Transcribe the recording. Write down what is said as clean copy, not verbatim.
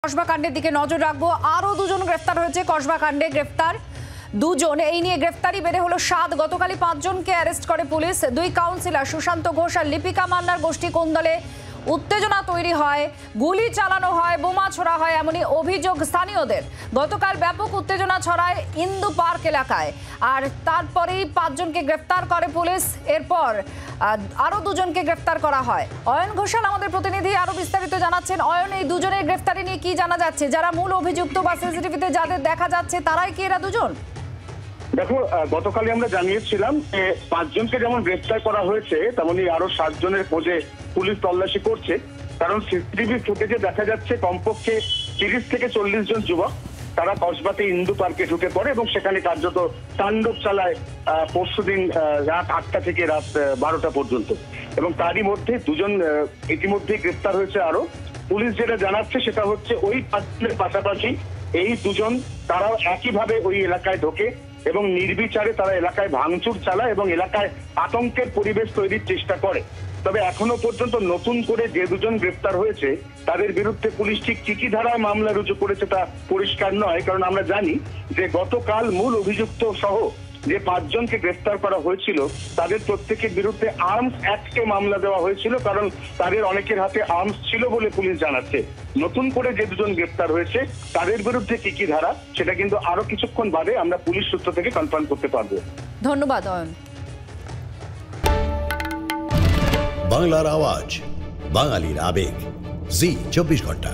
কসবা কাণ্ডের দিকে নজর রাখবো। আরো দুজন গ্রেফতার হয়েছে কসবা কাণ্ডে, গ্রেফতার দুজন। এই নিয়ে গ্রেফতারি বেড়ে হলো 7। গতকালই 5 জনকে অ্যারেস্ট করে পুলিশ। 2 কাউন্সিলর সুশান্ত ঘোষ আর লিপিকা মান্নার গোষ্ঠী কোন্দলে উত্তেজনা তৈরি হয়, গুলি চালানো হয়, বোমা ছোড়া হয়, এমনই অভিযোগ স্থানীয়দের। গতকাল ব্যাপক উত্তেজনা ছড়ায় ইন্দু পার্ক এলাকায়, আর তারপরেই 5 জনকে গ্রেফতার করে পুলিশ। এরপর আরো 2 জনকে গ্রেফতার করা হয়। অয়ন ঘোষাল আমাদের প্রতিনিধি আরো বিস্তারিত জানাচ্ছেন। অয়ন, এই দুজনের গ্রেফতারি নিয়ে কি জানা যাচ্ছে? যারা মূল অভিযুক্ত বা সিসিটিভিতে যাদের দেখা যাচ্ছে তারাই কি এরা দুজন? দেখো, গতকালই আমরা জানিয়েছিলাম যে 5 জনকে যেমন গ্রেফতার করা হয়েছে, তেমনি আরো 7 জনের খোঁজে পুলিশ তল্লাশি করছে। কারণ সিসিটিভি ফুটেজে দেখা যাচ্ছে কমপক্ষে 30 থেকে 40 জন যুবক তারা কসবাতে ইন্দু পার্কে ঢুকে পড়ে এবং সেখানে কার্যত তাণ্ডব চালায় পরশুদিন রাত 8টা থেকে রাত 12টা পর্যন্ত। এবং তারই মধ্যে 2 জন ইতিমধ্যে গ্রেফতার হয়েছে। আরো পুলিশ যেটা জানাচ্ছে সেটা হচ্ছে ওই 5 জনের পাশাপাশি এই 2 জন তারাও একইভাবে ওই এলাকায় ঢোকে এবং নির্বিচারে তারা এলাকায় ভাঙচুর চালায় এবং এলাকায় আতঙ্কের পরিবেশ তৈরির চেষ্টা করে। তবে এখনো পর্যন্ত নতুন করে যে 2 জন গ্রেফতার হয়েছে তাদের বিরুদ্ধে পুলিশ ঠিক কি ধারায় মামলা রুজু করেছে তা পরিষ্কার নয়। কারণ আমরা জানি যে গতকাল মূল অভিযুক্ত সহ যে 5 জনকে গ্রেফতার করা হয়েছিল তাদের প্রত্যেকের বিরুদ্ধে আর্মস অ্যাক্টে মামলা দেওয়া হয়েছিল, কারণ তাদের অনেকের হাতে আর্মস ছিল বলে পুলিশ জানাচ্ছে। নতুন করে যে 2 জন গ্রেফতার হয়েছে তাদের বিরুদ্ধে কি ধারা সেটা কিন্তু আরো কিছুক্ষণ বাদে আমরা পুলিশ সূত্র থেকে কনফার্ম করতে পারবো। ধন্যবাদ অয়ন। বাংলার আওয়াজ, বাঙালির আবেগ, জি 24 ঘন্টা।